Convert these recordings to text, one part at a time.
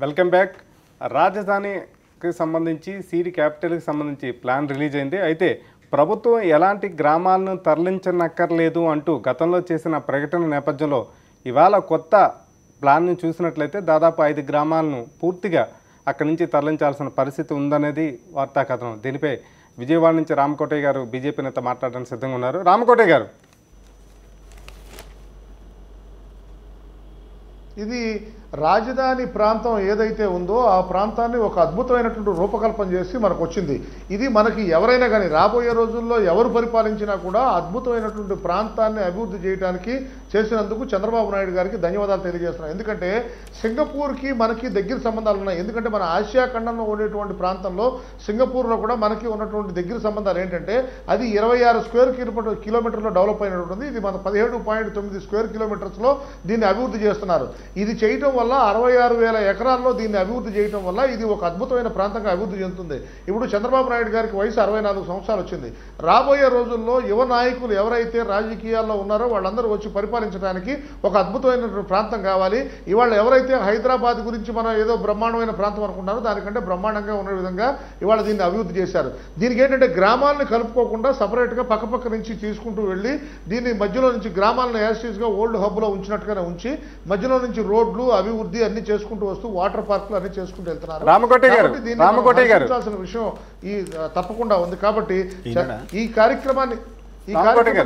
Welcome back. రాజధానికి సంబంధించి city క్యాపిటల్కి సంబంధించి ప్లాన్ రిలీజ్ అయింది. అయితే ప్రభుత్వం ఎలాంటి గ్రామాలను తరలించనక్కర్లేదు అంటూ గతంలో చేసిన ప్రకటన నేపథ్యంలో ఇవాళ కొత్త ప్లాన్ను చూసినట్లయితే దాదాపు 5 గ్రామాలను పూర్తిగా అక్కడి నుంచి తరలించాల్సిన పరిస్థితి ఉందనేది వార్తా కథనం. దీనిపై విజయవాడ నుంచి రామకోటయ్య గారు బీజేపీ నేత మాట్లాడడానికి సిద్ధంగా ఉన్నారు. రామకోటయ్య గారు, ఇది రాజధాని ప్రాంతం ఏదైతే ఉందో ఆ ప్రాంతాన్ని ఒక అద్భుతమైనటువంటి రూపకల్పన చేసి మనకు వచ్చింది. ఇది మనకి ఎవరైనా కానీ రాబోయే రోజుల్లో ఎవరు పరిపాలించినా కూడా అద్భుతమైనటువంటి ప్రాంతాన్ని అభివృద్ధి చేయడానికి చేసినందుకు చంద్రబాబు నాయుడు గారికి ధన్యవాదాలు తెలియజేస్తున్నాం. ఎందుకంటే సింగపూర్కి మనకి దగ్గర సంబంధాలు ఉన్నాయి. ఎందుకంటే మన ఆసియా ఖండంలో ఉండేటువంటి ప్రాంతంలో సింగపూర్లో కూడా మనకి ఉన్నటువంటి దగ్గర సంబంధాలు ఏంటంటే అది 26 స్క్వేర్ కిలోమీటర్లో డెవలప్ అయినటువంటి, ఇది మన 17.9 స్క్వేర్ కిలోమీటర్స్లో దీన్ని అభివృద్ధి చేస్తున్నారు. ఇది చేయటం వల్ల 66,000 ఎకరాల్లో దీన్ని అభివృద్ధి చేయటం వల్ల ఇది ఒక అద్భుతమైన ప్రాంతంగా అభివృద్ధి చెందుతుంది. ఇప్పుడు చంద్రబాబు నాయుడు గారికి వయసు 64 సంవత్సరాలు వచ్చింది. రాబోయే రోజుల్లో యువ నాయకులు ఎవరైతే రాజకీయాల్లో ఉన్నారో వాళ్ళందరూ వచ్చి పరిపాలించడానికి ఒక అద్భుతమైన ప్రాంతం కావాలి. ఇవాళ ఎవరైతే హైదరాబాద్ గురించి మనం ఏదో బ్రహ్మాండమైన ప్రాంతం అనుకుంటారో దానికంటే బ్రహ్మాండంగా ఉన్న విధంగా ఇవాళ దీన్ని అభివృద్ధి చేశారు. దీనికి ఏంటంటే గ్రామాలను కలుపుకోకుండా సపరేట్గా పక్కపక్క నుంచి తీసుకుంటూ వెళ్ళి దీన్ని మధ్యలో నుంచి గ్రామాలను యాసిస్గా ఓల్డ్ హబ్లో ఉంచినట్టుగానే ఉంచి మధ్యలో నుంచి రోడ్లు అభివృద్ధి అన్ని చేసుకుంటూ వస్తూ వాటర్ పార్కులు అన్ని చేసుకుంటూ వెళ్తున్నారు. విషయం ఈ తప్పకుండా ఉంది. కాబట్టి ఈ కార్యక్రమాన్ని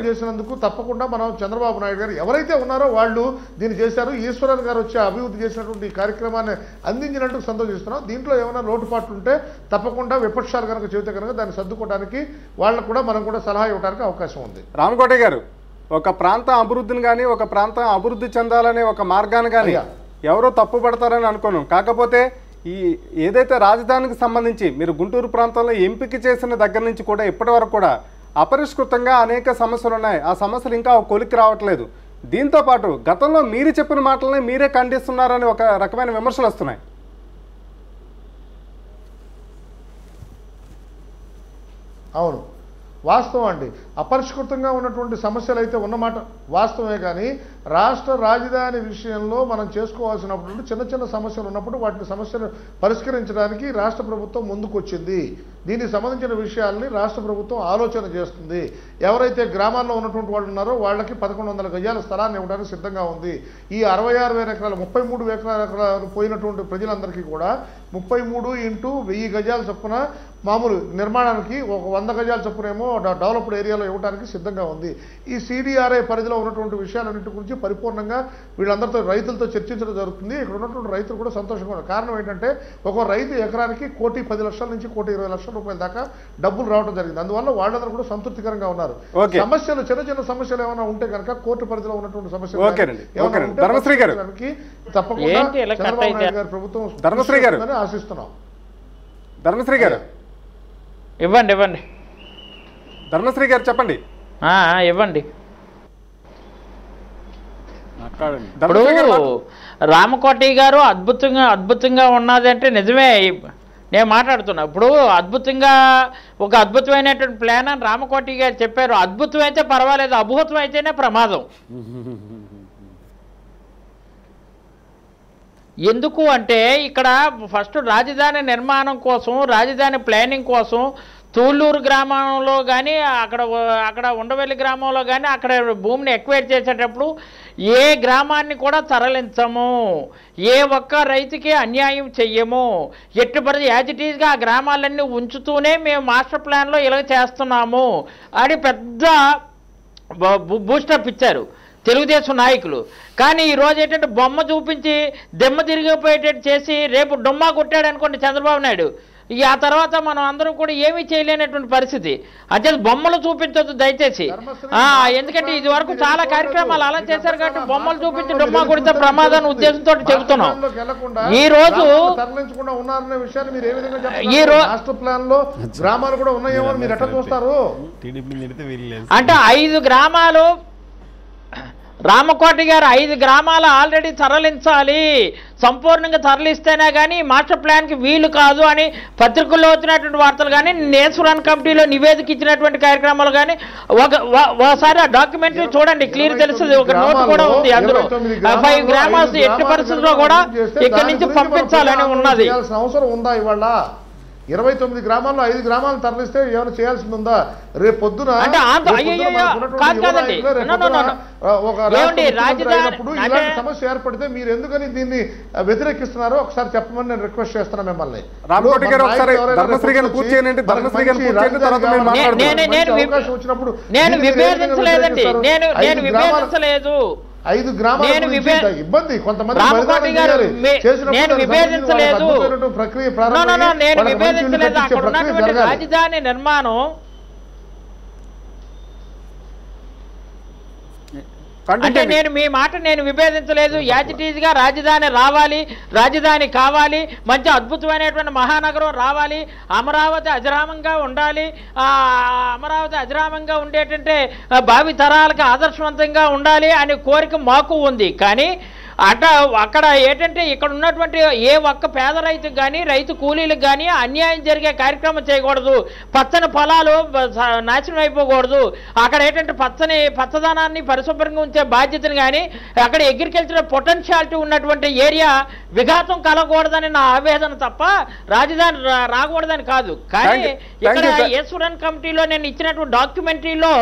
చేసినందుకు తప్పకుండా మనం చంద్రబాబు నాయుడు గారు ఎవరైతే ఉన్నారో వాళ్ళు దీన్ని చేశారు. ఈశ్వరన్ గారు వచ్చి అభివృద్ధి చేసినటువంటి ఈ కార్యక్రమాన్ని అందించినట్టు సంతోషిస్తున్నాం. దీంట్లో ఏమైనా లోటుపాట్లు ఉంటే తప్పకుండా విపక్షాలు కనుక చెబితే కనుక దాన్ని సర్దుకోవడానికి వాళ్ళకు కూడా మనం కూడా సలహా ఇవ్వడానికి అవకాశం ఉంది. రామకోటయ్య గారు, ఒక ప్రాంతం అభివృద్ధిని కానీ ఒక ప్రాంతం అభివృద్ధి చెందాలనే ఒక మార్గాన్ని కానీ ఎవరో తప్పు పడతారని అనుకోను. కాకపోతే ఈ ఏదైతే రాజధానికి సంబంధించి మీరు గుంటూరు ప్రాంతంలో ఎంపిక చేసిన దగ్గర నుంచి కూడా ఇప్పటి వరకు కూడా అపరిష్కృతంగా అనేక సమస్యలు ఉన్నాయి. ఆ సమస్యలు ఇంకా కొలిక్కి రావట్లేదు. దీంతో పాటు గతంలో మీరు చెప్పిన మాటలని మీరే ఖండిస్తున్నారని ఒక రకమైన విమర్శలు వస్తున్నాయి. అవును, వాస్తవం అండి. అపరిష్కృతంగా ఉన్నటువంటి సమస్యలు అయితే ఉన్నమాట వాస్తవమే. కానీ రాష్ట్ర రాజధాని విషయంలో మనం చేసుకోవాల్సినప్పుడు చిన్న చిన్న సమస్యలు ఉన్నప్పుడు వాటిని సమస్యలు పరిష్కరించడానికి రాష్ట్ర ప్రభుత్వం ముందుకు వచ్చింది. దీనికి సంబంధించిన విషయాల్ని రాష్ట్ర ప్రభుత్వం ఆలోచన చేస్తుంది. ఎవరైతే గ్రామాల్లో ఉన్నటువంటి వాళ్ళు ఉన్నారో వాళ్ళకి 1100 గజాల స్థలాన్ని ఇవ్వడానికి సిద్ధంగా ఉంది. ఈ 66,000 ఎకరాలు 33,000 ఎకరాలు పోయినటువంటి ప్రజలందరికీ కూడా 33 × 1000 గజాల చొప్పున మామూలు నిర్మాణానికి ఒక 100 గజాల చొప్పునేమో డెవలప్డ్ ఏరియాలో ఇవ్వడానికి సిద్ధంగా ఉంది. ఈ సిడిఆర్ఐ పరిధిలో ఉన్నటువంటి విషయాలన్నింటి గురించి పరిపూర్ణంగా వీళ్ళందరితో రైతులతో చర్చించడం జరుగుతుంది. ఇక్కడ ఉన్నటువంటి రైతులు కూడా సంతోషంగా ఉన్నారు. కారణం ఏంటంటే ఒక రైతు ఎకరానికి 1,10,00,000 నుంచి 1,20,00,000 రూపాయల దాకా డబ్బులు రావడం జరిగింది. అందువల్ల వాళ్ళందరూ కూడా సంతృప్తికరంగా ఉన్నారు. సమస్యలు చిన్న చిన్న సమస్యలు ఏమైనా ఉంటే కనుక కోర్టు పరిధిలో ఉన్నటువంటి సమస్యలు తప్పకుండా చంద్రబాబు నాయుడు గారి ప్రభుత్వం ఆశిస్తున్నాం. ధర్మశ్రీ గారు ఇవ్వండి ఇవ్వండి. ధర్మశ్రీ గారు చెప్పండి. ఇవ్వండి. ఇప్పుడు రామకోటయ్య గారు అద్భుతంగా ఉన్నది అంటే నిజమే, నేను మాట్లాడుతున్నా. ఇప్పుడు ఒక అద్భుతమైనటువంటి ప్లాన్ అని రామకోటయ్య గారు చెప్పారు. అద్భుతం అయితే పర్వాలేదు, అభూతం అయితేనే ప్రమాదం. ఎందుకు అంటే ఇక్కడ ఫస్ట్ రాజధాని నిర్మాణం కోసం, రాజధాని ప్లానింగ్ కోసం తూళ్ళూరు గ్రామంలో కానీ అక్కడ ఉండవల్లి గ్రామంలో కానీ అక్కడ భూమిని ఎక్వైర్ చేసేటప్పుడు ఏ గ్రామాన్ని కూడా తరలించము, ఏ ఒక్క రైతుకి అన్యాయం చెయ్యము, ఎట్టుబడి యాజ్ ఇట్ ఈజ్గా ఆ గ్రామాలన్నీ ఉంచుతూనే మేము మాస్టర్ ప్లాన్లో ఇలా చేస్తున్నాము అని పెద్ద బూస్టప్ ఇచ్చారు తెలుగుదేశం నాయకులు. కానీ ఈరోజు ఏంటంటే బొమ్మ చూపించి దెమ్మ తిరిగిపోయేటట్టు చేసి రేపు డొమ్మా కొట్టాడు అనుకోండి చంద్రబాబు నాయుడు, ఆ తర్వాత మనం అందరం కూడా ఏమీ చేయలేనటువంటి పరిస్థితి. అంటే బొమ్మలు చూపించొద్దు దయచేసి. ఎందుకంటే ఇది వరకు చాలా కార్యక్రమాలు అలా చేశారు కాబట్టి బొమ్మలు చూపించి డొమ్మా కొడితే ప్రమాదాన్ని ఉద్దేశంతో చెబుతున్నాం. ఈ రోజు అంటే 5 గ్రామాలు రామకోటి గారు 5 గ్రామాలు ఆల్రెడీ తరలించాలి, సంపూర్ణంగా తరలిస్తేనే కానీ మాస్టర్ ప్లాన్కి వీలు కాదు అని పత్రికల్లో వచ్చినటువంటి వార్తలు కానీ, నేసురాన్ కమిటీలో నివేదిక ఇచ్చినటువంటి కార్యక్రమాలు కానీ ఒకసారి ఆ డాక్యుమెంటరీ చూడండి, క్లియర్ తెలుస్తుంది. ఒక నోట్ కూడా ఉంది అందులో 5 గ్రామాలు ఎట్టి పరిస్థితుల్లో కూడా ఇక్కడి నుంచి పంపించాలని ఉన్నది. అవసరం ఉందా? ఇవాళ 29 గ్రామాల్లో 5 గ్రామాలు తరలిస్తే ఏమైనా చేయాల్సింది ఉందా? రేపు పొద్దున ఇలాంటి సమస్య ఏర్పడితే మీరు ఎందుకని దీన్ని వ్యతిరేకిస్తున్నారో ఒకసారి చెప్పమని నేను రిక్వెస్ట్ చేస్తున్నా మిమ్మల్ని. అవకాశం వచ్చినప్పుడు నేను విభేదించలేదండి, నేను విభేదించలేదు. 5 గ్రామాలు ఇబ్బంది కొంతమంది నేను విభేదించలేదు. అక్కడ ఉన్నటువంటి రాజధాని నిర్మాణం అంటే నేను విభేదించలేదు. యాజిటీజ్గా రాజధాని రావాలి, రాజధాని కావాలి, మంచి అద్భుతమైనటువంటి మహానగరం రావాలి, అమరావతి అజరామంగా ఉండాలి, అమరావతి అజరామంగా ఉండేటంటే భావి తరాలకు ఆదర్శవంతంగా ఉండాలి అనే కోరిక మాకు ఉంది. కానీ అక్కడ ఏంటంటే ఇక్కడ ఉన్నటువంటి ఏ ఒక్క పేద రైతుకు కానీ రైతు కూలీలకు కానీ అన్యాయం జరిగే కార్యక్రమం చేయకూడదు, పచ్చని పొలాలు నాశనం అయిపోకూడదు, అక్కడ ఏంటంటే పచ్చదనాన్ని పరిశుభ్రంగా ఉంచే బాధ్యతను కానీ అక్కడ అగ్రికల్చర్ పొటెన్షియాలిటీ ఉన్నటువంటి ఏరియా విఘాతం కలగకూడదని నా ఆవేదన తప్ప రాజధాని రాకూడదని కాదు. కానీ ఇక్కడ ఈశ్వరన్ కమిటీలో నేను ఇచ్చినటువంటి డాక్యుమెంటరీలో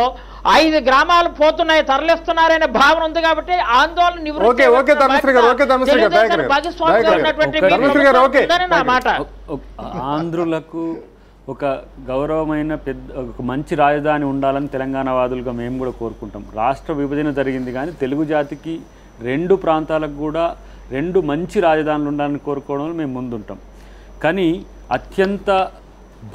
5 గ్రామాలు పోతున్నాయి, తరలిస్తున్నారనే భావన ఉంది కాబట్టి ఆందోళన ఆంధ్రులకు ఒక గౌరవమైన ఒక మంచి రాజధాని ఉండాలని తెలంగాణ వాదులుగా మేము కూడా కోరుకుంటాం. రాష్ట్ర విభజన జరిగింది కానీ తెలుగు జాతికి 2 ప్రాంతాలకు కూడా 2 మంచి రాజధానులు ఉండాలని కోరుకోవడంలో మేము ముందుంటాం. కానీ అత్యంత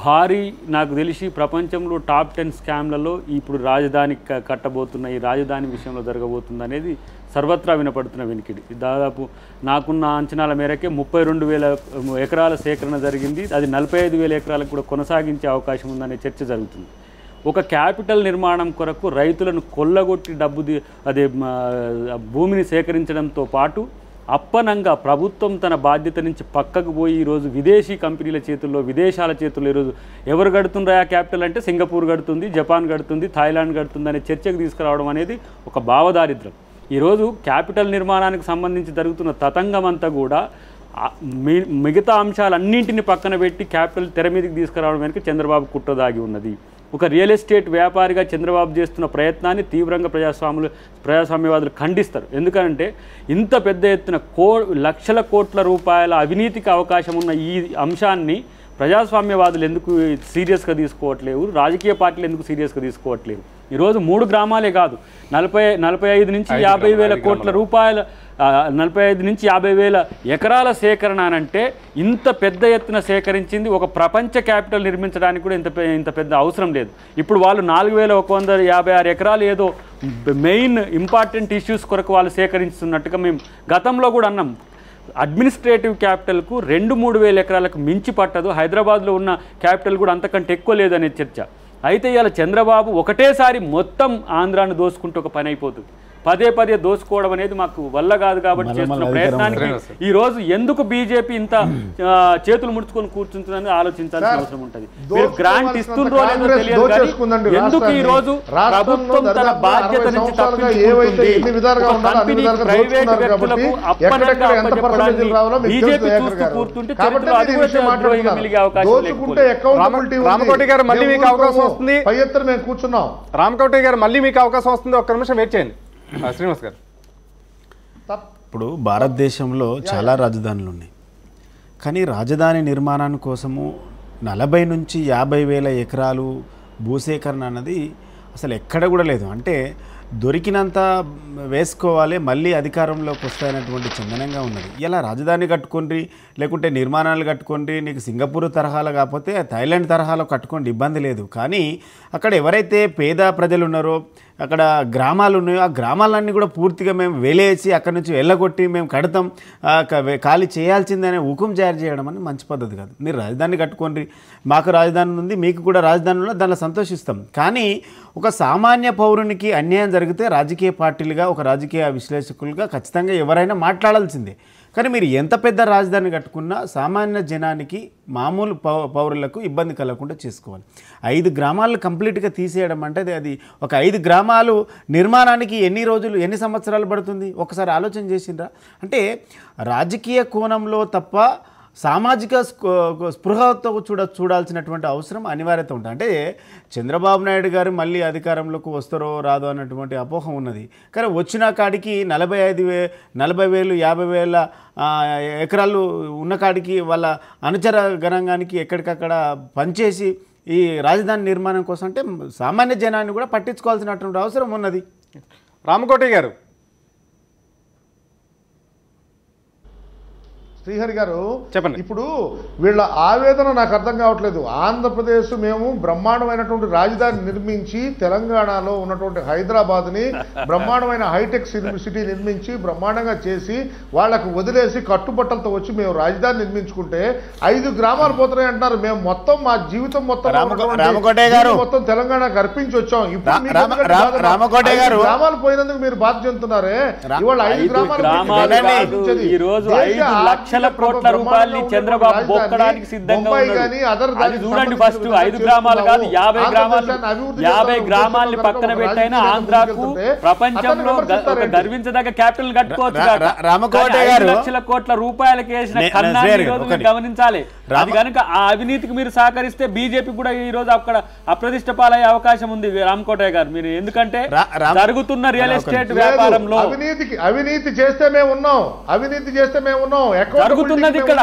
భారీ, నాకు తెలిసి ప్రపంచంలో టాప్ 10 స్కామ్లలో ఇప్పుడు రాజధాని కట్టబోతున్న ఈ రాజధాని విషయంలో జరగబోతుంది అనేది సర్వత్రా వినపడుతున్న వినికిడి. దాదాపు నాకున్న అంచనాల మేరకే 32,000 ఎకరాల సేకరణ జరిగింది, అది 45,000 ఎకరాలకు కూడా కొనసాగించే అవకాశం ఉందనే చర్చ జరుగుతుంది. ఒక క్యాపిటల్ నిర్మాణం కొరకు రైతులను కొల్లగొట్టి భూమిని సేకరించడంతో పాటు అప్పనంగా ప్రభుత్వం తన బాధ్యత నుంచి పక్కకు పోయి ఈరోజు విదేశీ కంపెనీల చేతుల్లో, విదేశాల చేతుల్లో ఈరోజు ఎవరు కడుతుండ్రా క్యాపిటల్ అంటే సింగపూర్ కడుతుంది, జపాన్ కడుతుంది, థాయిలాండ్ కడుతుంది అనే చర్చకు తీసుకురావడం అనేది ఒక భావదారిద్ర్యం. ఈరోజు క్యాపిటల్ నిర్మాణానికి సంబంధించి జరుగుతున్న తతంగం అంతా కూడా మిగతా అంశాలన్నింటినీ పక్కన పెట్టి క్యాపిటల్ తెర మీదకి తీసుకురావడం వెనుక చంద్రబాబు కుట్ర దాగి ఉన్నది. ఒక రియల్ ఎస్టేట్ వ్యాపారిగా చంద్రబాబు చేస్తున్న ప్రయత్నాన్ని తీవ్రంగా ప్రజాస్వామ్యవాదులు ఖండిస్తారు. ఎందుకంటే ఇంత పెద్ద ఎత్తున లక్షల కోట్ల రూపాయల అవినీతికి అవకాశం ఉన్న ఈ అంశాన్ని ప్రజాస్వామ్యవాదులు ఎందుకు సీరియస్గా తీసుకోవట్లేవు, రాజకీయ పార్టీలు ఎందుకు సీరియస్గా తీసుకోవట్లేవు? ఈరోజు 3 గ్రామాలే కాదు, 45 నుంచి 50,000 కోట్ల రూపాయల 45 నుంచి 50,000 ఎకరాల సేకరణ అంటే ఇంత పెద్ద ఎత్తున సేకరించింది ఒక ప్రపంచ క్యాపిటల్ నిర్మించడానికి కూడా ఇంత పెద్ద అవసరం లేదు. ఇప్పుడు వాళ్ళు 4,156 ఎకరాలు ఏదో మెయిన్ ఇంపార్టెంట్ ఇష్యూస్ కొరకు వాళ్ళు సేకరిస్తున్నట్టుగా మేము గతంలో కూడా అన్నాం. అడ్మినిస్ట్రేటివ్ క్యాపిటల్కు 2-3 వేల ఎకరాలకు మించి పట్టదు, హైదరాబాద్లో ఉన్న క్యాపిటల్ కూడా అంతకంటే ఎక్కువ లేదనే చర్చ. అయితే ఇవాళ చంద్రబాబు ఒకటేసారి మొత్తం ఆంధ్రాను దోసుకుంటూ ఒక పని అయిపోతుంది. పదే దోసుకోవడం అనేది మాకు వల్ల కాదు కాబట్టి చేస్తున్న ప్రయత్నానికి ఈ రోజు ఎందుకు బీజేపీ ఇంత చేతులు ముడుచుకొని కూర్చుంటుందని ఆలోచించాల్సిన అవసరం ఉంటుంది. మీరు గ్రాంట్ ఇస్తుందో లేదో తెలియదు కానీ ఎందుకు ఈ రోజు ప్రభుత్వం తన బాధ్యత నుంచి కంపెనీ ప్రైవేట్ వ్యక్తులకు అప్పనంగా అప్పచెప్పడాన్ని బీజేపీ చూస్తూ కూర్చుంటే చరిత్రలో అది కూడా ద్రోహిగా మిలిగే అవకాశం లేకపోతే. రామకోటి గారు మళ్ళీ మీకు అవకాశం వస్తుంది. రామకోటి గారు మళ్ళీ మీకు అవకాశం వస్తుంది, ఒక్క నిమిషం వెయిట్ చేయండి. శ్రీనివాస్ గారు, ఇప్పుడు భారతదేశంలో చాలా రాజధానులు ఉన్నాయి, కానీ రాజధాని నిర్మాణాని కోసము 40 నుంచి 50,000 ఎకరాలు భూసేకరణ అన్నది అసలు ఎక్కడ కూడా లేదు. అంటే దొరికినంత వేసుకోవాలి, మళ్ళీ అధికారంలోకి వస్తాయనేటువంటి చందనంగా ఉన్నది. ఇలా రాజధాని కట్టుకోండి, లేకుంటే నిర్మాణాలు కట్టుకోండి, నీకు సింగపూర్ తరహాలో కాకపోతే థాయిలాండ్ తరహాలో కట్టుకోండి, ఇబ్బంది లేదు. కానీ అక్కడ ఎవరైతే పేద ప్రజలు ఉన్నారో, అక్కడ గ్రామాలు ఉన్నాయో, ఆ గ్రామాలన్నీ కూడా పూర్తిగా మేము వేలేసి అక్కడి నుంచి వెళ్ళగొట్టి మేము కడతాం, ఖాళీ చేయాల్సిందనే హుకుం జారీ చేయడం అని మంచి పద్ధతి కాదు. మీరు రాజధాని కట్టుకోండి, మాకు రాజధాని ఉంది, మీకు కూడా రాజధాని ఉన్నా దానిలో సంతోషిస్తాం. కానీ ఒక సామాన్య పౌరునికి అన్యాయం జరిగితే రాజకీయ పార్టీలుగా ఒక రాజకీయ విశ్లేషకులుగా ఖచ్చితంగా ఎవరైనా మాట్లాడాల్సిందే. కానీ మీరు ఎంత పెద్ద రాజధాని కట్టుకున్నా సామాన్య జనానికి మామూలు పౌరులకు ఇబ్బంది కలగకుండా చేసుకోవాలి. 5 గ్రామాలు కంప్లీట్గా తీసేయడం అంటే అది ఒక 5 గ్రామాలు నిర్మాణానికి ఎన్ని సంవత్సరాలు పడుతుంది ఒకసారి ఆలోచన చేసిండ్రా? అంటే రాజకీయ కోణంలో తప్ప సామాజిక స్పృహతో చూడాల్సినటువంటి అవసరం అనివార్యత ఉంటుంది. అంటే చంద్రబాబు నాయుడు గారు మళ్ళీ అధికారంలోకి వస్తారో రాదో అన్నటువంటి అపోహం ఉన్నది. కానీ వచ్చిన కాడికి 40,000 50,000 ఎకరాలు ఉన్న కాడికి వాళ్ళ అనుచర గణాంగానికి ఎక్కడికక్కడ పనిచేసి ఈ రాజధాని నిర్మాణం కోసం అంటే సామాన్య జనాన్ని కూడా పట్టించుకోవాల్సినటువంటి అవసరం ఉన్నది. రామకోటి గారు, శ్రీహరి గారు చెప్పండి. ఇప్పుడు వీళ్ళ ఆవేదన నాకు అర్థం కావట్లేదు. ఆంధ్రప్రదేశ్ మేము బ్రహ్మాండమైనటువంటి రాజధాని నిర్మించి తెలంగాణలో ఉన్నటువంటి హైదరాబాద్ని బ్రహ్మాండమైన హైటెక్ సిటీ నిర్మించి బ్రహ్మాండంగా చేసి వాళ్ళకు వదిలేసి కట్టుబట్టలతో వచ్చి మేము రాజధాని నిర్మించుకుంటే 5 గ్రామాలు పోతున్నాయి అంటున్నారు. మేము మొత్తం మా జీవితం మొత్తం తెలంగాణకు అర్పించి వచ్చాం. ఇప్పుడు గ్రామాలు పోయినందుకు మీరు బాధ చెందుతున్నారే. ఇవాళ 5 గ్రామాలు లక్షల కోట్ల రూపాయలని చంద్రబాబు బొక్కడానికి సిద్ధంగా ఉన్నారు. అది చూడండి, ఫస్ట్ 5 గ్రామాలు కాదు 50 గ్రామాలు, 50 గ్రామాలని పక్కన పెట్టైనా ఆంధ్రాకు ప్రపంచంలో ఒక గర్వించదగ్గ క్యాపిటల్ కట్టుకోవచ్చు. 5 లక్షల కోట్ల రూపాయలకి వేసిన కన్నాన్ని గమనించాలి. అది కనుక ఆ అవినీతికి మీరు సహకరిస్తే బీజేపీ కూడా ఈ రోజు అక్కడ అప్రతిష్ట పాలయ్యే అవకాశం ఉంది. రామకోటయ్య గారు, మీరు ఎందుకంటే జరుగుతున్న రియల్ ఎస్టేట్ వ్యాపారంలో అవినీతి చేస్తే మేము ఉన్నాం, అవినీతి చేస్తే మేము ఉన్నాం. జరుగుతున్నది ఇక్కడ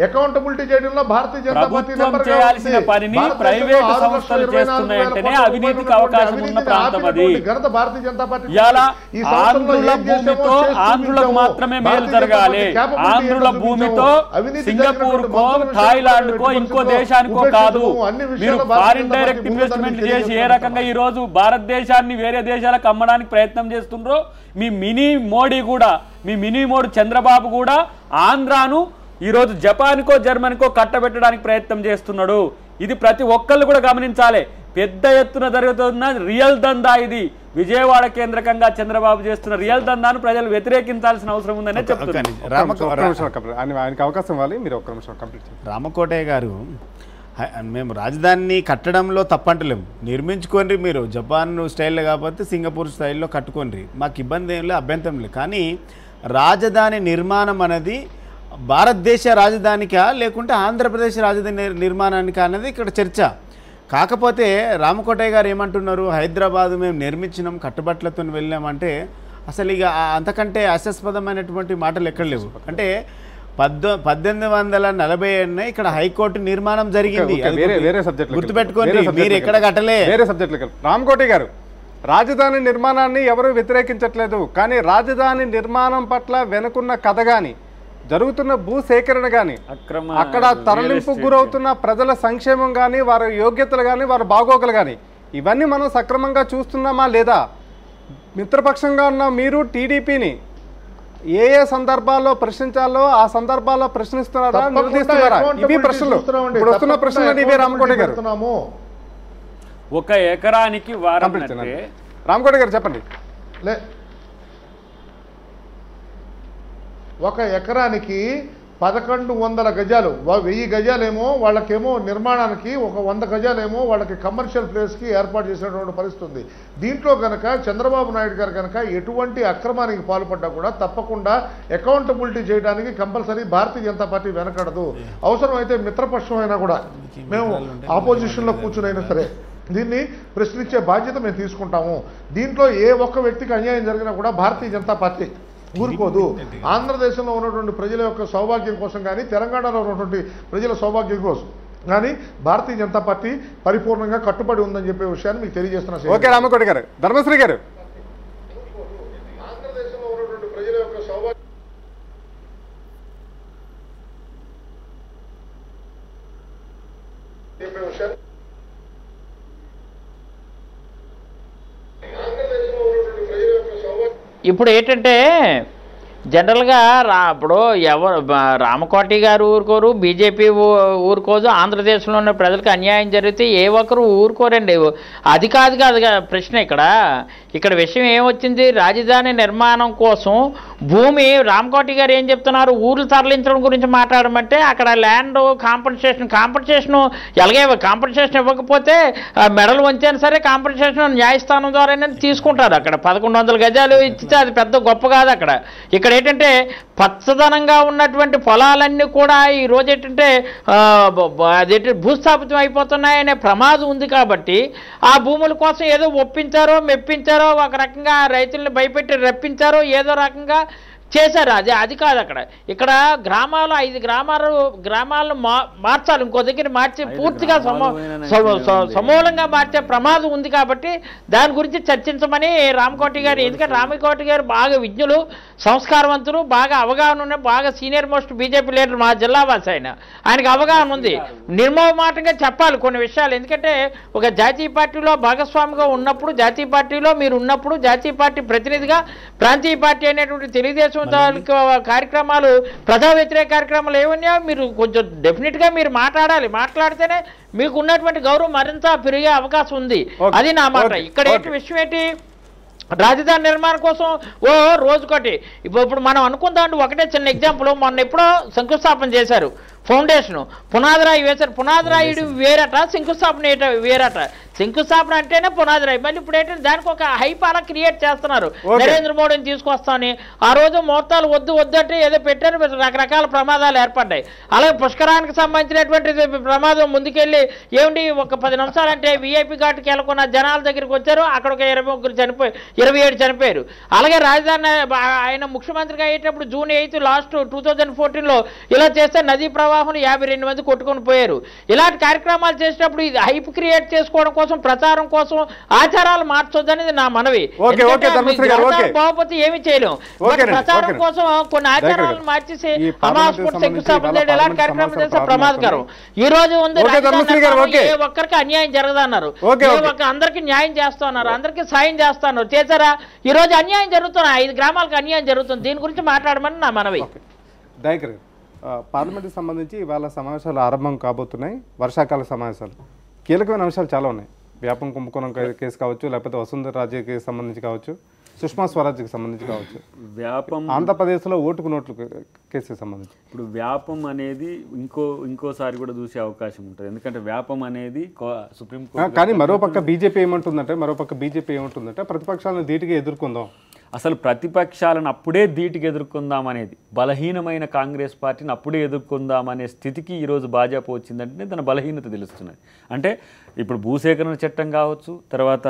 అకౌంటబిలిటీ చేయడంలో భారతీయ జనతా పార్టీ చేయాల్సిన పనిని ప్రైవేట్ సంస్థలు చేస్తున్నాయంటేనే అవినీతికి అవకాశం ఉన్న ప్రాంతం అది. ఘనత భారతీయ జనతా పార్టీ. ఆంధ్రుల భూమితో ఆంధ్రులకు మాత్రమే మేలు జరగాలి. ఆంధ్రుల భూమితో సింగపూర్ కో థాయిలాండ్ కో ఇంకో దేశానికో కాదు. మీరు ఫారిన్ డైరెక్ట్ ఇన్వెస్ట్మెంట్ చేసి ఏ రకంగా ఈ రోజు భారతదేశాన్ని వేరే దేశాలకు అమ్మడానికి ప్రయత్నం చేస్తుండ్రో, మీ మినీ మోడీ చంద్రబాబు కూడా ఆంధ్రాను ఈరోజు జపాన్కో జర్మన్కో కట్టబెట్టడానికి ప్రయత్నం చేస్తున్నాడు. ఇది ప్రతి ఒక్కళ్ళు కూడా గమనించాలి. పెద్ద ఎత్తున జరుగుతున్న రియల్ దందా ఇది. విజయవాడ కేంద్రకంగా చంద్రబాబు చేస్తున్న రియల్ దందాను ప్రజలు వ్యతిరేకించాల్సిన అవసరం ఉందనే చెప్తున్నారు. రామకోటయ్య గారు, మేము రాజధానిని కట్టడంలో తప్పంటలేము, నిర్మించుకోండి. మీరు జపాన్ స్టైల్లో కాకపోతే సింగపూర్ స్టైల్లో కట్టుకోండి, మాకు ఇబ్బంది ఏం లేదు, అభ్యంతరం లేదు. కానీ రాజధాని నిర్మాణం అనేది భారతదేశ రాజధానికా లేకుంటే ఆంధ్రప్రదేశ్ రాజధాని నిర్మాణానికా అనేది ఇక్కడ చర్చ. కాకపోతే రామకోటయ్య గారు ఏమంటున్నారు, హైదరాబాద్ మేము నిర్మించినాం, కట్టుబట్లతో వెళ్ళామంటే అసలు ఇక అంతకంటే హాస్యాస్పదమైనటువంటి మాటలు ఎక్కడ లేవు. అంటే 1847 ఇక్కడ హైకోర్టు నిర్మాణం జరిగింది. గుర్తుపెట్టుకోండి, మీరు ఎక్కడ కట్టలే. వేరే సబ్జెక్టులు. రామకోటి గారు, రాజధాని నిర్మాణాన్ని ఎవరు వ్యతిరేకించట్లేదు, కానీ రాజధాని నిర్మాణం పట్ల వెనుకున్న కథ కానీ జరుగుతున్న భూ సేకరణ కానీ అక్కడ తరలింపు గురవుతున్న ప్రజల సంక్షేమం కానీ వారి యోగ్యతలు కానీ వారి బాగోగులు కానీ ఇవన్నీ మనం సక్రమంగా చూస్తున్నామా లేదా? మిత్రపక్షంగా ఉన్న మీరు టీడీపీని ఏ సందర్భాల్లో ప్రశ్నించాలో ఆ సందర్భాల్లో ప్రశ్నిస్తున్నారా, నిలదీస్తున్నారా? ఇవి ప్రశ్నలు. ఇప్పుడు వస్తున్న ప్రశ్నలు ఇవే. రామకోటి గారు, ఒక ఎకరానికి రామకోటి గారు చెప్పండి. ఒక ఎకరానికి 1100 గజాలు, 1000 గజాలేమో వాళ్ళకేమో నిర్మాణానికి, ఒక 100 గజాలేమో వాళ్ళకి కమర్షియల్ ప్లేస్కి ఏర్పాటు చేసినటువంటి పరిస్థితి ఉంది. దీంట్లో కనుక చంద్రబాబు నాయుడు గారు కనుక ఎటువంటి అక్రమానికి పాల్పడ్డా కూడా తప్పకుండా అకౌంటబిలిటీ చేయడానికి కంపల్సరీ భారతీయ జనతా పార్టీ వెనకడదు. అవసరమైతే మిత్రపక్షం అయినా కూడా మేము ఆపోజిషన్లో కూర్చునైనా సరే దీన్ని ప్రశ్నించే బాధ్యత మేము తీసుకుంటాము. దీంట్లో ఏ ఒక్క వ్యక్తికి అన్యాయం జరిగినా కూడా భారతీయ జనతా పార్టీ ఊరుకోదు. ఆంధ్రదేశంలో ఉన్నటువంటి ప్రజల యొక్క సౌభాగ్యం కోసం కానీ తెలంగాణలో ఉన్నటువంటి ప్రజల సౌభాగ్యం కోసం కానీ భారతీయ జనతా పార్టీ పరిపూర్ణంగా కట్టుబడి ఉందని చెప్పే విషయాన్ని మీకు తెలియజేస్తున్నా. ఓకే రామకోటి గారు. ధర్మశ్రీ గారు, ఆంధ్రదేశంలో ఉన్నటువంటి ప్రజల యొక్క సౌభాగ్యం చెప్పే విషయాన్ని ఇప్పుడు ఏంటంటే జనరల్గా ఇప్పుడు రామకోటి గారు ఊరుకోరు, బీజేపీ ఊరుకోదు, ఆంధ్రదేశంలో ఉన్న ప్రజలకు అన్యాయం జరిగితే ఏ ఒక్కరు ఊరుకోరండి. అది కాదు ప్రశ్న. ఇక్కడ విషయం ఏమొచ్చింది, రాజధాని నిర్మాణం కోసం భూమి, రామకోటి గారు ఏం చెప్తున్నారు, ఊర్లు తరలించడం గురించి మాట్లాడమంటే అక్కడ ల్యాండ్ కాంపన్సేషన్ ఎలాగే కాంపన్సేషన్ ఇవ్వకపోతే మెడలు వంచైనా సరే కాంపన్సేషన్ న్యాయస్థానం ద్వారానే తీసుకుంటారు. అక్కడ 1100 గజాలు ఇచ్చితే అది పెద్ద గొప్ప కాదు. ఇక్కడ ఏంటంటే పచ్చదనంగా ఉన్నటువంటి పొలాలన్నీ కూడా ఈ రోజు ఏంటంటే అదేంటి భూస్థాపితం అయిపోతున్నాయనే ప్రమాదం ఉంది. కాబట్టి ఆ భూముల కోసం ఏదో ఒప్పించారో మెప్పించారో, ఒక రకంగా రైతుల్ని భయపెట్టి రప్పించారో, ఏదో రకంగా చేశారు. అది కాదు. ఇక్కడ గ్రామాలు 5 గ్రామాలను మార్చాలి, ఇంకో దగ్గర మార్చి పూర్తిగా సమూలంగా మార్చే ప్రమాదం ఉంది. కాబట్టి దాని గురించి చర్చించమని రామకోటి గారు, ఎందుకంటే రామకోటి గారు బాగా విజ్ఞులు, సంస్కారవంతులు, బాగా అవగాహన ఉన్న, బాగా సీనియర్ మోస్ట్ బీజేపీ లీడర్, మా జిల్లా వాసి ఆయనకు అవగాహన ఉంది. నిర్మోహమాటంగా చెప్పాలి కొన్ని విషయాలు. ఎందుకంటే ఒక జాతీయ పార్టీలో భాగస్వామిగా ఉన్నప్పుడు, జాతీయ పార్టీలో మీరు ఉన్నప్పుడు, జాతీయ పార్టీ ప్రతినిధిగా ప్రాంతీయ పార్టీ అనేటువంటి తెలుగుదేశం కార్యక్రమాలు, ప్రజా వ్యతిరేక కార్యక్రమాలు ఏమన్నా మీరు కొంచెం డెఫినెట్గా మీరు మాట్లాడితేనే మీకు ఉన్నటువంటి గౌరవం మరింత పెరిగే అవకాశం ఉంది. అది నా మాట. ఇక్కడ ఏంటి విషయం ఏంటి, రాజధాని నిర్మాణం కోసం రోజుకోటి. ఇప్పుడు మనం అనుకుందాం, ఒకటే చిన్న ఎగ్జాంపుల్, మొన్న ఎప్పుడో శంకుస్థాపన చేశారు, ఫౌండేషన్ పునాదిరాయి వేశారు. పునాదిరాయుడు వేరట, శంకుస్థాపన వేరట. శంకుస్థాపన అంటేనే పునాదిరాయి. మళ్ళీ ఇప్పుడు ఏంటంటే దానికి ఒక హైప్ అలా క్రియేట్ చేస్తున్నారు, నరేంద్ర మోడీని తీసుకొస్తామని. ఆ రోజు ముహూర్తాలు వద్దు అంటే ఏదో పెట్టారు, రకరకాల ప్రమాదాలు ఏర్పడ్డాయి. అలాగే పుష్కరానికి సంబంధించినటువంటి ప్రమాదం ముందుకెళ్ళి ఏమిటి, ఒక 10 నిమిషాలు అంటే వీఐపీ ఘాట్కి వెళ్ళకున్న జనాల దగ్గరికి వచ్చారు, అక్కడ ఒక 27 చనిపోయారు. అలాగే రాజధాని ఆయన ముఖ్యమంత్రిగా అయ్యేటప్పుడు జూన్ 8 లాస్ట్ 2014లో ఇలా చేస్తే నదీ ప్రవాహం 52 మంది కొట్టుకొని పోయారు. ఇలాంటి కార్యక్రమాలు చేసేటప్పుడు ఇది హైప్ క్రియేట్ చేసుకోవడం కోసం, ప్రచారం కోసం ఆచారాలు మార్చొద్దనేది నా మనవి. బాగుపోతే ఏమి చేయలేము. ప్రచారం కోసం కొన్ని ఆచారాలను మార్చేసి శంకుస్థాపన ఎలాంటి కార్యక్రమం చేస్తే ప్రమాదకరం. ఈ రోజు ఉంది ఏ ఒక్కరికి అన్యాయం జరగదన్నారు, అందరికి న్యాయం చేస్తున్నారు, అందరికి సాయం చేస్తున్నారు. చేశారా? ఈ రోజు అన్యాయం జరుగుతున్నాయి, 5 గ్రామాలకు అన్యాయం జరుగుతుంది. దీని గురించి మాట్లాడమని నా మనవి. పార్లమెంట్కి సంబంధించి ఇవాళ సమావేశాలు ఆరంభం కాబోతున్నాయి, వర్షాకాల సమావేశాలు. కీలకమైన అంశాలు చాలా ఉన్నాయి. వ్యాపం కుంభకోణం కేసు కావచ్చు, లేకపోతే వసుంధర రాజే కేసు సంబంధించి కావచ్చు, సుష్మా స్వరాజ్కి సంబంధించి కావచ్చు, ఆంధ్రప్రదేశ్లో ఓటుకు నోట్లు కేసుకి సంబంధించి. ఇప్పుడు వ్యాపం అనేది ఇంకోసారి కూడా చూసే అవకాశం ఉంటుంది. ఎందుకంటే వ్యాపం అనేది సుప్రీంకోర్టు. కానీ మరోపక్క బీజేపీ ఏమంటుందంటే ప్రతిపక్షాలను ధీటుగా ఎదుర్కొందాం. అసలు ప్రతిపక్షాలను అప్పుడే ధీటుగా ఎదుర్కొందాం అనేది, బలహీనమైన కాంగ్రెస్ పార్టీని అప్పుడే ఎదుర్కొందాం అనే స్థితికి ఈరోజు భాజపా వచ్చిందంటే తన బలహీనత తెలుస్తున్నది. అంటే ఇప్పుడు భూసేకరణ చట్టం కావచ్చు, తర్వాత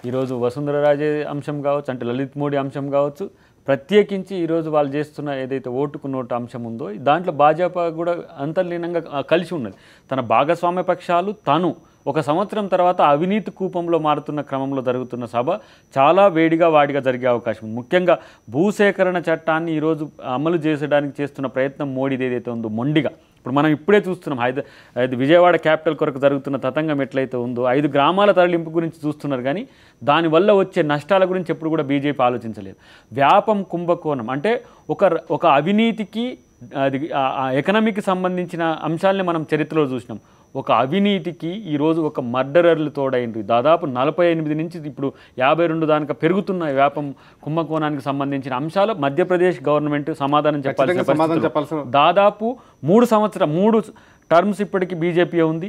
ఈరోజు వసుంధర రాజే అంశం కావచ్చు, అంటే లలిత్ మోడీ అంశం కావచ్చు, ప్రత్యేకించి ఈరోజు వాళ్ళు చేస్తున్న ఏదైతే ఓటుకు నోటు అంశం ఉందో దాంట్లో భాజపా కూడా అంతర్లీనంగా కలిసి ఉన్నది. తన భాగస్వామ్య పక్షాలు తను ఒక సంవత్సరం తర్వాత అవినీతి కూపంలో మారుతున్న క్రమంలో జరుగుతున్న సభ చాలా వాడిగా జరిగే అవకాశం ఉంది. ముఖ్యంగా భూసేకరణ చట్టాన్ని ఈరోజు అమలు చేసడానికి చేస్తున్న ప్రయత్నం మోడీది ఏదైతే ఉందో మొండిగా, ఇప్పుడు మనం ఇప్పుడే చూస్తున్నాం విజయవాడ క్యాపిటల్ కొరకు జరుగుతున్న తతంగం ఎట్లయితే ఉందో 5 గ్రామాల తరలింపు గురించి చూస్తున్నారు. కానీ దానివల్ల వచ్చే నష్టాల గురించి ఎప్పుడు కూడా బీజేపీ ఆలోచించలేదు. వ్యాపం కుంభకోణం అంటే ఒక అవినీతికి అది ఎకనామీకి సంబంధించిన అంశాలని మనం చరిత్రలో చూసినాం. ఒక అవినీతికి ఈరోజు ఒక మర్డరర్లు తోడైంది. దాదాపు 48 నుంచి ఇప్పుడు 52 దాకా పెరుగుతున్న వ్యాపం కుంభకోణానికి సంబంధించిన అంశాలు మధ్యప్రదేశ్ గవర్నమెంట్ సమాధానం చెప్పాల్సిన దాదాపు 3 టర్మ్స్ ఇప్పటికీ బీజేపీ ఉంది.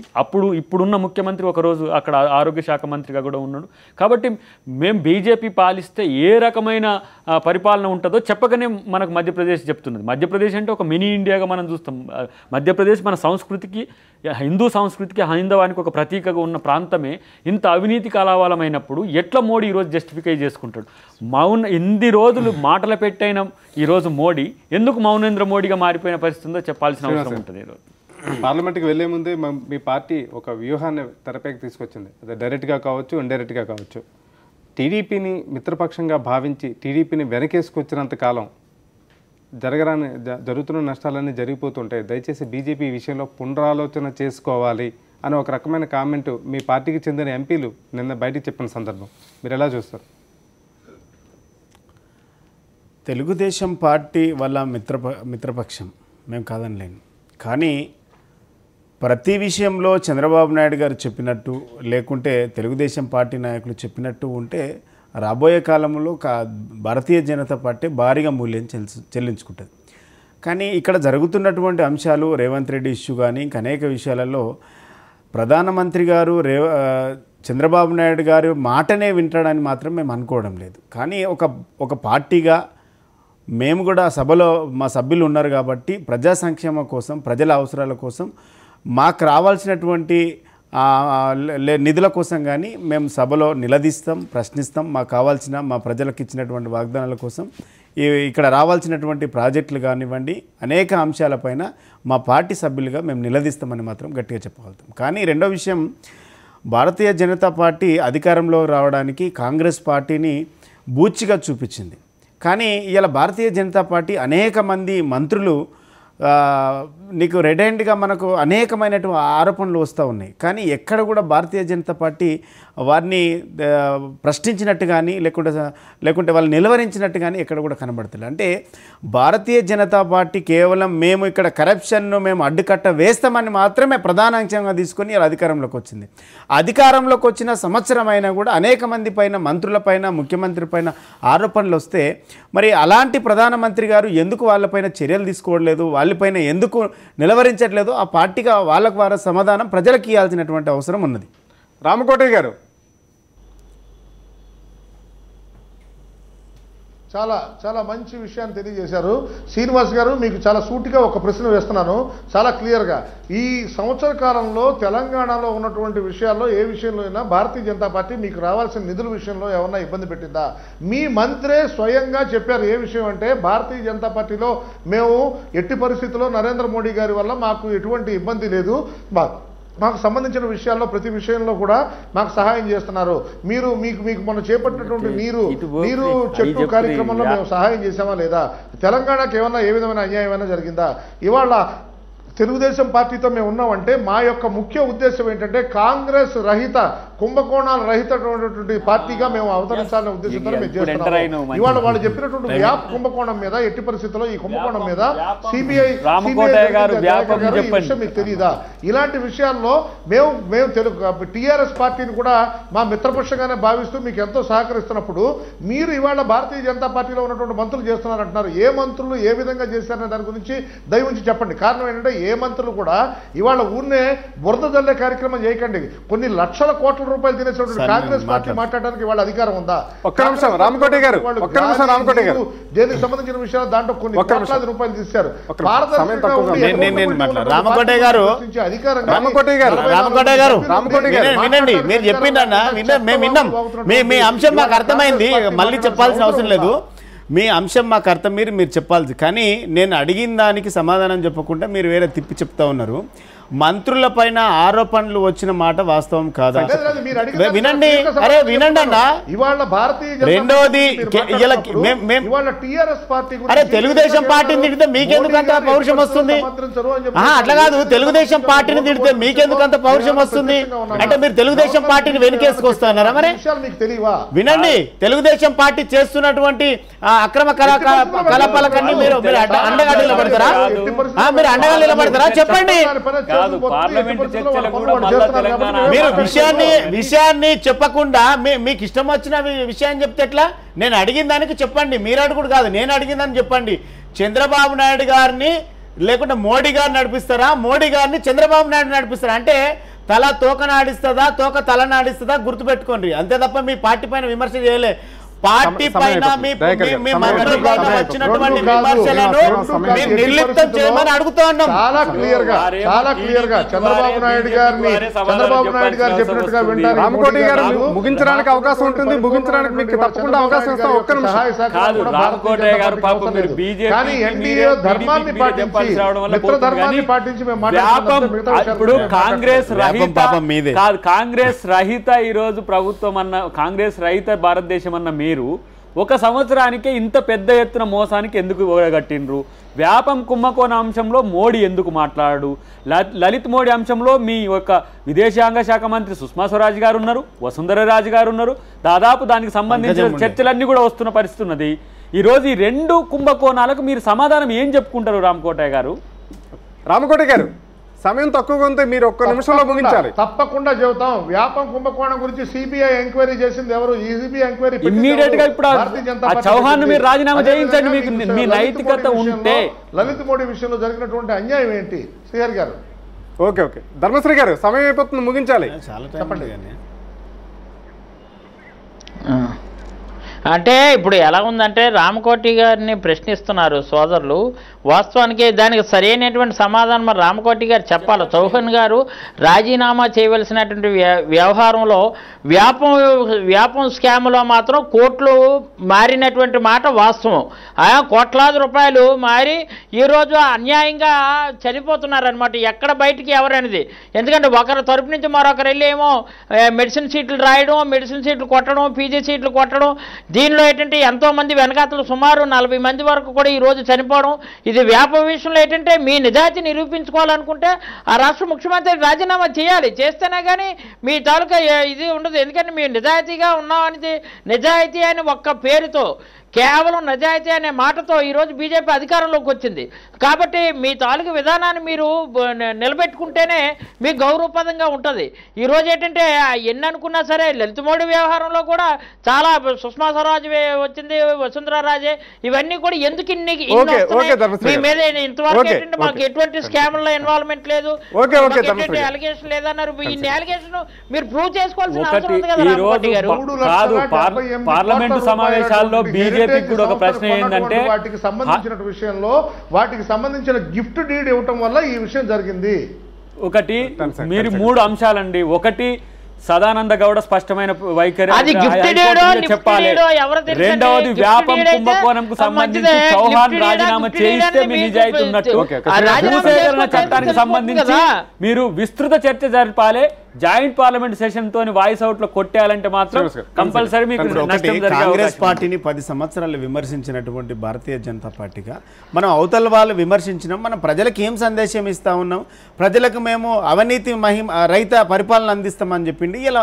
ఇప్పుడున్న ముఖ్యమంత్రి ఒకరోజు అక్కడ ఆరోగ్య శాఖ మంత్రిగా కూడా ఉన్నాడు. కాబట్టి మేము బీజేపీ పాలిస్తే ఏ రకమైన పరిపాలన ఉంటుందో చెప్పకనే మనకు మధ్యప్రదేశ్ చెప్తున్నది. మధ్యప్రదేశ్ అంటే ఒక మినీ ఇండియాగా మనం చూస్తాం. మధ్యప్రదేశ్ మన సంస్కృతికి, హిందూ సంస్కృతికి, హైందవానికి ఒక ప్రతీకగా ఉన్న ప్రాంతమే ఇంత అవినీతి కలావాలమైనప్పుడు ఎట్లా మోడీ ఈరోజు జస్టిఫికై చేసుకుంటాడు? ఎన్ని రోజులు మాటలు పెట్టైన ఈరోజు మోడీ ఎందుకు మౌనేంద్ర మోడీగా మారిపోయిన పరిస్థితి ఉందో చెప్పాల్సిన అవసరం ఉంటుంది. ఈరోజు పార్లమెంట్కి వెళ్లే ముందే మీ పార్టీ ఒక వ్యూహాన్ని తెరపైకి తీసుకొచ్చింది. అది డైరెక్ట్గా కావచ్చు, ఇండైరెక్ట్గా కావచ్చు. టీడీపీని మిత్రపక్షంగా భావించి టీడీపీని వెనకేసుకొచ్చినంత కాలం జరుగుతున్న నష్టాలన్నీ జరిగిపోతుంటాయి. దయచేసి బీజేపీ విషయంలో పునరాలోచన చేసుకోవాలి అని ఒక రకమైన కామెంట్ మీ పార్టీకి చెందిన ఎంపీలు నిన్న బయటికి చెప్పిన సందర్భం మీరు ఎలా చూస్తారు? తెలుగుదేశం పార్టీ వాళ్ళ మిత్రపక్షం మేము కాదనలేను. కానీ ప్రతి విషయంలో చంద్రబాబు నాయుడు గారు చెప్పినట్టు లేకుంటే తెలుగుదేశం పార్టీ నాయకులు చెప్పినట్టు ఉంటే రాబోయే కాలంలో భారతీయ జనతా పార్టీ భారీగా మూల్యం చెల్లించుకుంటుంది. కానీ ఇక్కడ జరుగుతున్నటువంటి అంశాలు రేవంత్ రెడ్డి ఇష్యూ కానీ ఇంక అనేక విషయాలలో ప్రధానమంత్రి గారు చంద్రబాబు నాయుడు గారు మాటనే వింటాడని మాత్రం మేము అనుకోవడం లేదు. కానీ ఒక పార్టీగా మేము కూడా సభలో మా సభ్యులు ఉన్నారు కాబట్టి ప్రజా సంక్షేమం కోసం ప్రజల అవసరాల కోసం మాకు రావాల్సినటువంటి నిధుల కోసం కానీ మేము సభలో నిలదీస్తాం, ప్రశ్నిస్తాం. మాకు కావాల్సిన మా ప్రజలకు ఇచ్చినటువంటి వాగ్దానాల కోసం ఇక్కడ రావాల్సినటువంటి ప్రాజెక్టులు కానివ్వండి అనేక అంశాలపైన మా పార్టీ సభ్యులుగా మేము నిలదీస్తామని మాత్రం గట్టిగా చెప్పగలుగుతాం. కానీ రెండో విషయం, భారతీయ జనతా పార్టీ అధికారంలో రావడానికి కాంగ్రెస్ పార్టీని బూచిగా చూపించింది. కానీ ఇలా భారతీయ జనతా పార్టీ అనేక మంది మంత్రులు నీకు రెడ్ హ్యాండ్గా మనకు అనేకమైనటువంటి ఆరోపణలు వస్తూ ఉన్నాయి. కానీ ఎక్కడ కూడా భారతీయ జనతా పార్టీ వారిని ప్రశ్నించినట్టు కానీ లేకుంటే వాళ్ళు నిలువరించినట్టు కానీ ఎక్కడ కూడా కనబడుతుంది. అంటే భారతీయ జనతా పార్టీ కేవలం మేము ఇక్కడ కరప్షన్ను మేము అడ్డుకట్ట వేస్తామని మాత్రమే ప్రధాన అంశంగా తీసుకొని అధికారంలోకి వచ్చింది. అధికారంలోకి వచ్చిన సంవత్సరం అయినా కూడా అనేక మంది పైన మంత్రులపైన ముఖ్యమంత్రి పైన ఆరోపణలు వస్తే మరి అలాంటి ప్రధానమంత్రి గారు ఎందుకు వాళ్ళపైన చర్యలు తీసుకోవట్లేదు, వాళ్ళపైన ఎందుకు నిలవరించట్లేదు? ఆ పార్టీగా వాళ్ళకు వారి సమాధానం ప్రజలకు ఇవ్వాల్సినటువంటి అవసరం ఉన్నది. రామకోటయ్య గారు చాలా చాలా మంచి విషయాన్ని తెలియజేశారు. శ్రీనివాస్ గారు, మీకు చాలా సూటిగా ఒక ప్రశ్న వేస్తున్నాను, చాలా క్లియర్గా. ఈ సంవత్సర కాలంలో తెలంగాణలో ఉన్నటువంటి విషయాల్లో ఏ విషయంలో అయినా భారతీయ జనతా పార్టీ మీకు రావాల్సిన నిధుల విషయంలో ఏమన్నా ఇబ్బంది పెట్టిందా? మీ మంత్రే స్వయంగా చెప్పారు. ఏ విషయం అంటే భారతీయ జనతా పార్టీలో మేము ఎట్టి పరిస్థితుల్లో నరేంద్ర మోడీ గారి వల్ల మాకు ఎటువంటి ఇబ్బంది లేదు, మాకు సంబంధించిన విషయాల్లో ప్రతి విషయంలో కూడా మాకు సహాయం చేస్తున్నారు. మీకు మనం చేపట్టినటువంటి నీరు చెట్టు కార్యక్రమంలో మేము సహాయం చేసామా లేదా? తెలంగాణకి ఏమన్నా ఏ విధమైన అన్యాయం ఏమైనా జరిగిందా? ఇవాళ తెలుగుదేశం పార్టీతో మేము ఉన్నామంటే మా యొక్క ముఖ్య ఉద్దేశం ఏంటంటే కాంగ్రెస్ రహిత కుంభకోణాల రహితటువంటి పార్టీగా మేము అవతరించాలనే ఉద్దేశంతో మేము చేస్తున్నాం. ఇవాళ వాళ్ళు చెప్పినటువంటి వ్యాప్ కుంభకోణం మీద ఎట్టి పరిస్థితుల్లో ఈ కుంభకోణం మీద సిబిఐ విషయం మీకు తెలియదా? ఇలాంటి విషయాల్లో మేము తెలుగు టీఆర్ఎస్ పార్టీని కూడా మా మిత్రపక్షంగానే భావిస్తూ మీకు ఎంతో సహకరిస్తున్నప్పుడు మీరు ఇవాళ భారతీయ జనతా పార్టీలో ఉన్నటువంటి మంత్రులు చేస్తున్నారంటున్నారు. ఏ మంత్రులు ఏ విధంగా చేశారనే దాని గురించి దయవుంచి చెప్పండి. కారణం ఏంటంటే ఏ మంత్రులు కూడా ఇవాళ ఊరినే బురద జల్లే కార్యక్రమం చేయకండి. కొన్ని లక్షల కోట్ల రూపాయలు తినేసినటువంటి కాంగ్రెస్ పార్టీ మాట్లాడడానికి వాళ్ళ అధికారం ఉందా? ఒక్క నిమిషం రామకోటయ్య గారు, దేనికి సంబంధించిన విషయాలు దాంట్లో కొన్ని కోట్లాది రూపాయలు తీశారు. వినండి, మీరు చెప్పిందన్నా మేము విన్నాం. మీ అంశం మాకు అర్థమైంది, మళ్ళీ చెప్పాల్సిన అవసరం లేదు. మీ అంశం మాకు అర్థం మీరు చెప్పాల్సి. కానీ నేను అడిగిన దానికి సమాధానం చెప్పకుండా మీరు వేరే తిప్పి చెప్తా ఉన్నారు. మంత్రుల పైన ఆరోపణలు వచ్చిన మాట వాస్తవం కాదా? వినండి, అరే వినండి అన్న. రెండోది, అరే తెలుగుదేశం పార్టీని తిడితే మీకెందుకు అంత పౌరుషం వస్తుంది? అట్లా కాదు, తెలుగుదేశం పార్టీని తిడితే మీకెందుకు అంత పౌరుషం వస్తుంది అంటే మీరు తెలుగుదేశం పార్టీని వెనుకేసుకొస్తున్నారా? మరి వినండి, తెలుగుదేశం పార్టీ చేస్తున్నటువంటి అక్రమ కలాపాలకన్నీ మీరు అండగా నిలబడతారా? మీరు అండగా నిలబడతారా? చెప్పండి. మీరు విషయాన్ని చెప్పకుండా మీకు ఇష్టం వచ్చిన విషయాన్ని చెప్తే ఎట్లా? నేను అడిగిన దానికి చెప్పండి, మీరు అడుగుడు కాదు, నేను అడిగిందని చెప్పండి. చంద్రబాబు నాయుడు గారిని లేకుంటే మోడీ గారిని నడిపిస్తారా, మోడీ గారిని చంద్రబాబు నాయుడు నడిపిస్తారా? అంటే తల తోక నాడిస్తుందా, తోక తల నాడిస్తుందా గుర్తుపెట్టుకోండి. అంతే తప్ప మీ పార్టీ పైన విమర్శ చేయలే. పార్టీ పైన మీ మంత్రుల పైన వచ్చినటువంటి విమర్శలను నిర్లిప్తం చేయమని అడుగుతా ఉన్నాం. చాలా క్లియర్ గా చంద్రబాబు నాయుడు గారు చెప్పినట్టుగా వింటారు. రామకోటయ్య గారు ముగించడానికి అవకాశం ఉంటుంది, ముగించడానికి మీకు తప్పకుండా అవకాశం ఇస్తాం. ఒక్క నిమిషం. కానీ ఎన్డీఏ ధర్మాన్ని పాటించి మిత్ర ధర్మాన్ని పాటించి మేము ఇప్పుడు కాంగ్రెస్ రహిత ఈ రోజు ప్రభుత్వం అన్న, కాంగ్రెస్ రహిత భారతదేశం అన్న మీరు ఒక సంవత్సరానికే ఇంత పెద్ద ఎత్తున మోసానికి ఎందుకు ఓడగట్టిండ్రు? వ్యాపం కుంభకోణ అంశంలో మోడీ ఎందుకు మాట్లాడు? లలిత్ మోడీ అంశంలో మీ యొక్క విదేశాంగ శాఖ మంత్రి సుష్మా స్వరాజ్ గారు ఉన్నారు, వసుంధర రాజు గారు ఉన్నారు. దాదాపు దానికి సంబంధించిన చర్చలన్నీ కూడా వస్తున్న పరిస్థితి ఉన్నది. ఈరోజు ఈ 2 కుంభకోణాలకు మీరు సమాధానం ఏం చెప్పుకుంటారు రామకోటయ్య గారు? రామకోటి గారు సమయం తక్కువగా ఉంది, మీరు ఒక్క నిమిషంలో ముగించాలి. తప్పకుండా చెబుతాం. వ్యాపం కుంభకోణం గురించి సిబిఐ ఎంక్వైరీ చేసింది ఎవరు? ఈసీబీ ఎంక్వైరీ ఇమ్మీడియట్ గా ఇప్పుడు ఆ చౌహాన్ మీరు రాజీనామా చేయించండి, మీకు మీ నైతికత ఉంటే. లలిత్ మోడీ విషయంలో జరిగినటువంటి అన్యాయం ఏంటి శ్రీహరి గారు? ఓకే ధర్మశ్రీ గారు సమయం అయిపోతుంది, ముగించాలి. చాలా చెప్పండి. అంటే ఇప్పుడు ఎలా ఉందంటే రామకోటి గారిని ప్రశ్నిస్తున్నారు సోదరులు. వాస్తవానికి దానికి సరైనటువంటి సమాధానం మరి రామకోటి గారు చెప్పాలి. చౌహాన్ గారు రాజీనామా చేయవలసినటువంటి వ్యవహారంలో వ్యాపం స్కామ్లో మాత్రం కోట్లు మారినటువంటి మాట వాస్తవం. కోట్లాది రూపాయలు మారి ఈరోజు అన్యాయంగా చనిపోతున్నారనమాట, ఎక్కడ బయటికి ఎవరనేది. ఎందుకంటే ఒకరి తరపు నుంచి మరొకరు వెళ్ళి ఏమో మెడిసిన్ సీట్లు రాయడం, మెడిసిన్ సీట్లు కొట్టడం, పీజీ సీట్లు కొట్టడం. దీనిలో ఏంటంటే ఎంతోమంది వెనకాతలు సుమారు 40 మంది వరకు కూడా ఈరోజు చనిపోవడం. ఇది వ్యాప విషయంలో ఏంటంటే మీ నిజాయితీ నిరూపించుకోవాలనుకుంటే ఆ రాష్ట్ర ముఖ్యమంత్రి రాజీనామా చేయాలి. చేస్తేనే కానీ మీ తాలూకా ఇది ఉండదు. ఎందుకంటే మీరు నిజాయితీగా ఉన్నామనేది, నిజాయితీ అని ఒక్క పేరుతో, కేవలం నిజాయితీ అనే మాటతో ఈరోజు బీజేపీ అధికారంలోకి వచ్చింది. కాబట్టి మీ తాలూకు విధానాన్ని మీరు నిలబెట్టుకుంటేనే మీకు గౌరవప్రదంగా ఉంటుంది. ఈరోజు ఏంటంటే ఎన్ని అనుకున్నా సరే లలిత్ మోడీ వ్యవహారంలో కూడా చాలా సుష్మా స్వరాజ్ వచ్చింది, వసుంధరా రాజే, ఇవన్నీ కూడా ఎందుకు మీ మీద ఇంతవరకు ఏంటంటే మాకు ఎటువంటి స్కామ్లో ఇన్వాల్వ్మెంట్ లేదు, అలిగేషన్ లేదన్నారు. ఇన్ని అలిగేషన్ మీరు ప్రూవ్ చేసుకోవాల్సిన అవసరం ఉంది కదా రామకోటి గారు. పార్లమెంటు సమావేశాల్లో బీజేపీ కూడా ఒక ప్రశ్న ఏంటంటే వాటికి సంబంధించిన విషయంలో వాటికి సంబంధించిన గిఫ్ట్ డీడ్ ఇవ్వటం వల్ల ఈ విషయం జరిగింది. ఒకటి మీరు 3 అంశాలండి. ఒకటి సదానంద గౌడ స్పష్టమైన వైఖరి చెప్పాలి. రెండవది వ్యాపం కుంభకోణంకు సంబంధించి చౌహాన్ రాజీనామా చేయిస్తే మీ నిజాయితీ ఉన్నట్టు. భూసేకరణ చట్టానికి సంబంధించి మీరు విస్తృత చర్చ జరపాలి. జాయింట్ పార్లమెంట్ సెషన్ తోని వాయిస్ అవుట్ లో కొట్టేయాలంటే మాత్రం కంపల్సరీ మీకు కాంగ్రెస్ పార్టీని 10 సంవత్సరాలు విమర్శించినటువంటి భారతీయ జనతా పార్టీగా మనం అవతల వాళ్ళు విమర్శించినాం. మనం ప్రజలకు ఏం సందేశం ఇస్తా ఉన్నాం? ప్రజలకు మేము అవినీతి రహిత పరిపాలన అందిస్తామని చెప్పింది. ఇలా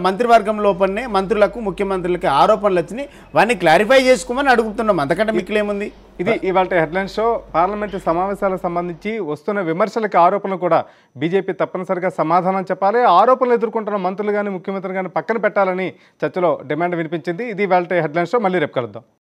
మంత్రివర్గం లోపలనే మంత్రులకు, ముఖ్యమంత్రులకి ఆరోపణలు వచ్చినాయి. వాటిని క్లారిఫై చేసుకోమని అడుగుతున్నాం. అంతకంటే మీకులేముంది? ఇది ఇవాళ హెడ్లైన్ షో. పార్లమెంటు సమావేశాలకు సంబంధించి వస్తున్న విమర్శలకు, ఆరోపణలు కూడా బీజేపీ తప్పనిసరిగా సమాధానం చెప్పాలి. ఆరోపణలు ఎదుర్కొంటున్న మంత్రులు కానీ, ముఖ్యమంత్రి కానీ పక్కన పెట్టాలని చర్చలో డిమాండ్ వినిపించింది. ఇది ఇవాళ హెడ్లైన్ షో. మళ్ళీ రేపు కలుద్దాం.